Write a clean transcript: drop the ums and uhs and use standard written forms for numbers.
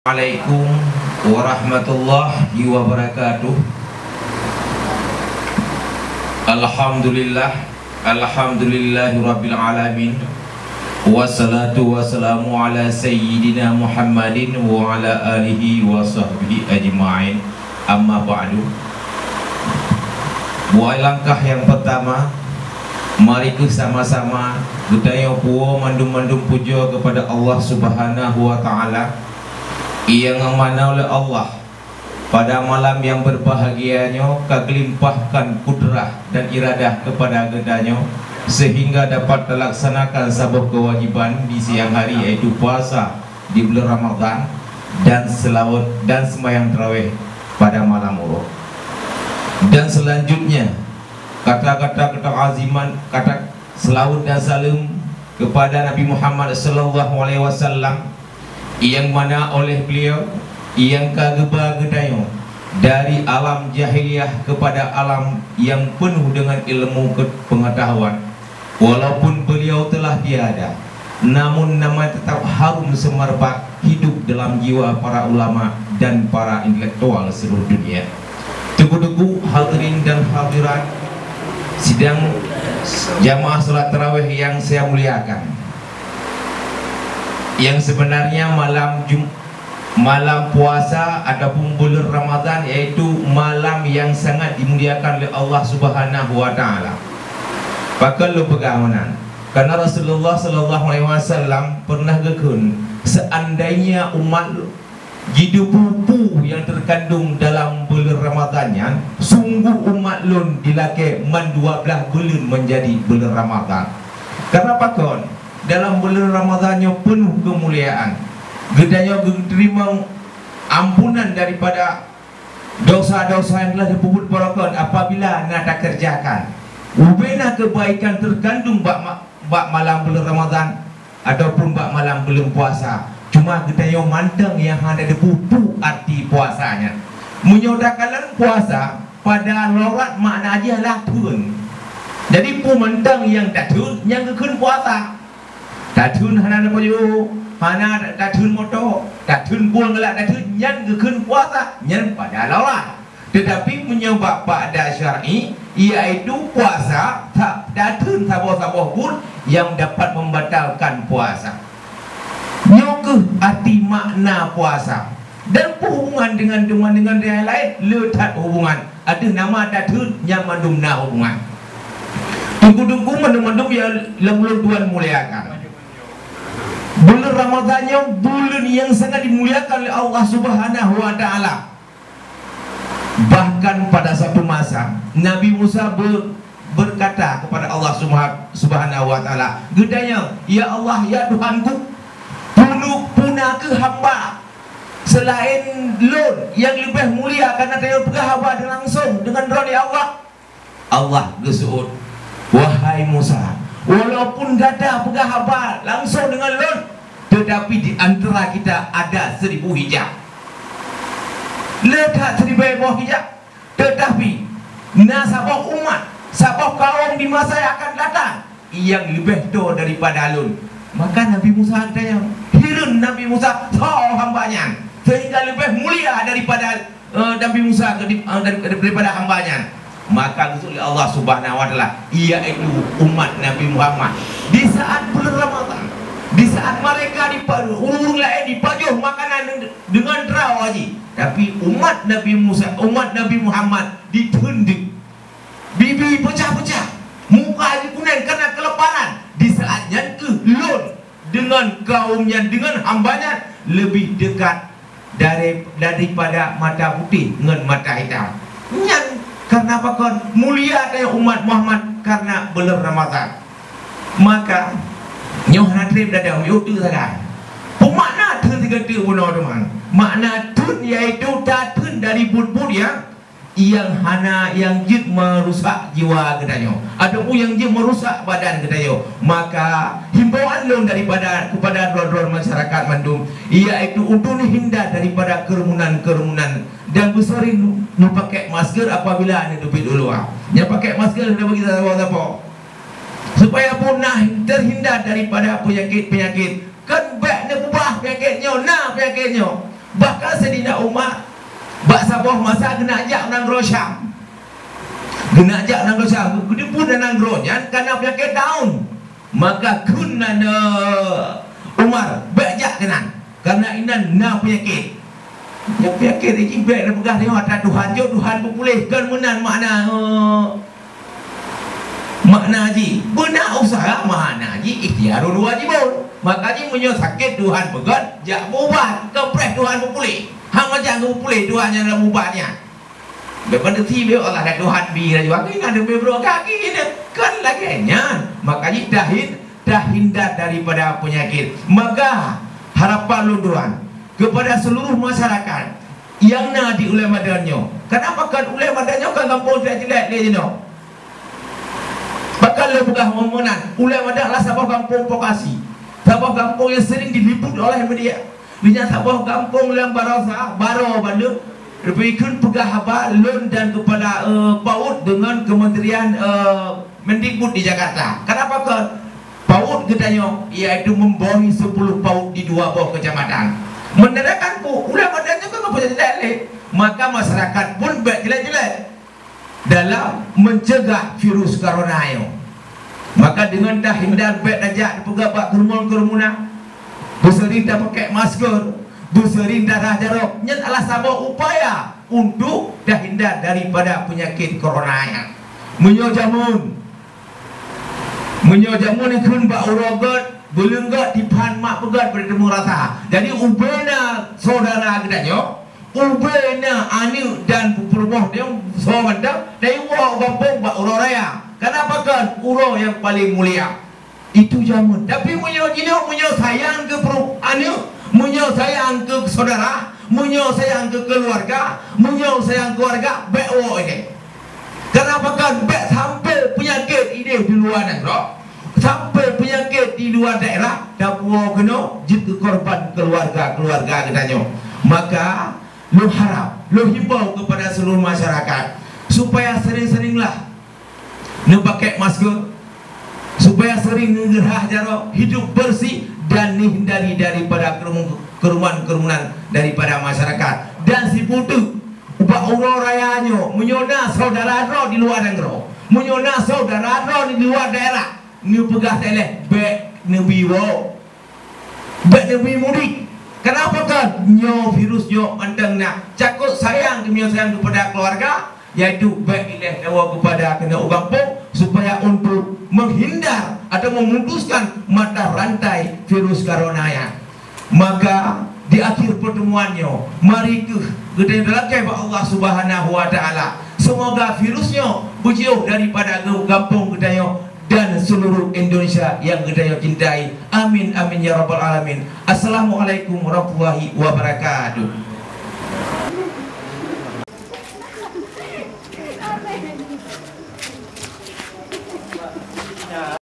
Assalamualaikum warahmatullahi wabarakatuh. Alhamdulillahi rabbil alamin. Wassalatu wassalamu ala sayyidina Muhammadin wa ala alihi wa sahbihi ajma'in. Amma ba'du. Buat langkah yang pertama, mari kita sama-sama budaya puo mandum-mandum puja kepada Allah Subhanahu wa taala yang mana oleh Allah pada malam yang berbahagianya kegelimpahkan kudrah dan iradah kepada gedanya sehingga dapat terlaksanakan sebuah kewajiban di siang hari, yaitu puasa di bulan Ramadan dan selawat dan sembahyang tarawih pada malam urut. Dan selanjutnya kata-kata aziman, kata selawat dan salam kepada Nabi Muhammad sallallahu alaihi wasallam yang mana oleh beliau yang kageba gedayo dari alam jahiliyah kepada alam yang penuh dengan ilmu pengetahuan. Walaupun beliau telah tiada, namun nama tetap harum semerbak hidup dalam jiwa para ulama dan para intelektual seluruh dunia. Tugu-tugu hadirin dan hadirat sidang jamaah salat tarawih yang saya muliakan, yang sebenarnya malam puasa ataupun bulan Ramadan yaitu malam yang sangat dimuliakan oleh Allah Subhanahu wa taala. Pakal lu pegangan karena Rasulullah sallallahu alaihi wasallam pernah gekun seandainya umat jidu pupu yang terkandung dalam bulan Ramadannya, sungguh umat lun dilake man 12 bulan menjadi bulan Ramadan. Karena pakon dalam bulan Ramadannya penuh kemuliaan, gedanya diterima ampunan daripada dosa-dosa yang telah dipuput barakon apabila nak kerjakan ubena kebaikan terkandung bak malam bulan Ramadan ataupun bak malam bulan puasa. Cuma gedanya manteng yang ada dipuput arti puasanya menyodakalan puasa pada lorat makna aja lah tun. Jadi pu mentang yang tak tun yang kekun puasa datun hana na poyo hana datun moto datun buang gelak datun nyan gekun puasa nyan pada lawan, tetapi menyebab pada syar'i iaitu puasa tak datun saboh-saboh pun yang dapat membatalkan puasa. Nyokeh arti makna puasa dan hubungan dengan yang lain letak hubungan ada nama datun yang mandumna hubungan. Tunggu-tunggu mandum-mandum yang lemulun Tuhan muliakan. Bulan Ramadannya bulan yang sangat dimuliakan oleh Allah Subhanahu wa taala. Bahkan pada satu masa Nabi Musa berkata kepada Allah Subhanahu wa taala, gedanya, ya Allah, ya Tuhanku, punah ke hamba selain lun yang lebih mulia karena dia berhaba langsung dengan roh Allah. Allah gesuut, wahai Musa, walaupun gada berhaba langsung dengan lun, tetapi di antara kita ada 1000 hijab. Letak 1000 hijab, tetapi nasabah umat, sabah kaum di masa yang akan datang yang lebih do daripada lun. Maka Nabi Musa katanya, hirun Nabi Musa tahu hambanya sehingga lebih mulia daripada Nabi Musa daripada hambanya. Maka oleh Allah Subhanahu wa taala iaitu umat Nabi Muhammad di saat bulan Ramadan, di saat mereka urung lain dipajuh makanan dengan terawaji, tapi umat Nabi Musa, umat Nabi Muhammad ditunduk, bibi pecah-pecah, muka dikuning karena kelaparan. Di saatnya ke lun dengan kaumnya, dengan hambanya lebih dekat daripada mata putih dengan mata hitam. Karena apa kon mulia kayak umat Muhammad karena bulan Ramadan. Maka nyoh natrib dadam yutu saga. Pemakna tun tiga tu bunuh teman. Makna tun yaitu datun dari bud-bud yang hana yang jid merusak jiwa gedanya ataupun yang jid merusak badan gedanya. Maka himbauan lon daripada kepada dua-dua masyarakat mandum iaitu untuk hindar daripada kerumunan-kerumunan dan besarin nu pakai masker apabila anda dupit dulu yang pakai masker dah bagi tahu supaya punah terhindar daripada penyakit-penyakit kan baik nak ubah penyakitnya nah penyakitnya Bahkan Sayyidina Umar bak sabah masa kena ajak nang Syam. Kena ajak nang Syam. Dia pun nang Nyan karena penyakit daun. Maka kunana Umar bajak kenan karena inan na penyakit. Yang penyakit ini baik dan pegah tengok atas Tuhan je, Tuhan berpulihkan menan makna haji. Benar usaha makna haji ikhtiarul wajibun. Maka haji menyo sakit Tuhan pegat, jak bubat, kepres Tuhan berpulih. Hang macam berpulih Tuhan yang dalam bubatnya. Depan ti be Allah dan Tuhan bi lah juga kan ada bebro kaki ini kan lagi nyan. Maka haji dah hindar daripada penyakit. Maka harapan lu Tuhan kepada seluruh masyarakat yang na di ulama danyo. Kenapa kan ulama danyo kan kampung jelek dia jeno. Bakal le bukan ngomongan. Ulama dah lah sabah kampung Pokasi. Sabah kampung yang sering diliput oleh media. Minyak sabah kampung yang barasa baro bandu lebihkan pegah haba lon dan kepada PAUD dengan Kementerian Mendikbud di Jakarta. Kenapa kan PAUD katanya iaitu membawahi 10 PAUD di 2 bawah kecamatan. Menandakan ulama dan juga tak punya jelek. Maka masyarakat pun jelek-jelek dalam mencegah virus corona ini. Maka dengan dah hindar baik dajak pegabak kerumunan, bersering dah pakai masker, bersering dah jarak, nyat adalah sama upaya untuk dah hindar daripada penyakit corona ini. Menyojamun yang kun bak urogot belenggat di pan mak pegat bertemu rasa. Jadi ubena saudara katanya, ubena ani dan pupurmoh dia sahabat dari wah kampung bak uro raya. Kenapa kan uro yang paling mulia itu jamun. Tapi menyo sayang ke anu, menyo sayang ke saudara, menyo sayang ke keluarga, menyo sayang keluarga bewo ini. Kenapa kan bek sampai penyakit ini di luar negara, sampai penyakit di luar daerah, dah buah kena jika korban keluarga katanya. Maka lu harap, lu himbau kepada seluruh masyarakat supaya sering-seringlah nu pakai masker, supaya sering ngerah jarak, hidup bersih dan hindari daripada kerumunan daripada masyarakat. Dan si putu ubah uro rayanya menyona saudara ro di luar negara, menyona saudara ro di luar daerah. Ni pegah teleh bek nebiwo bek nebi mudik. Kenapa kan nyo virus nyo andang nak cakut sayang demi sayang kepada keluarga, yaitu bek ileh dewa kepada kena ugampung supaya untuk menghindar atau memutuskan mata rantai virus corona ya. Maka di akhir pertemuannya mari kita dalakai Allah Subhanahu wa taala, semoga virusnya berjauh daripada kampung kita dan seluruh Indonesia yang kita cintai. Amin amin ya rabbal alamin. Assalamualaikum warahmatullahi wabarakatuh.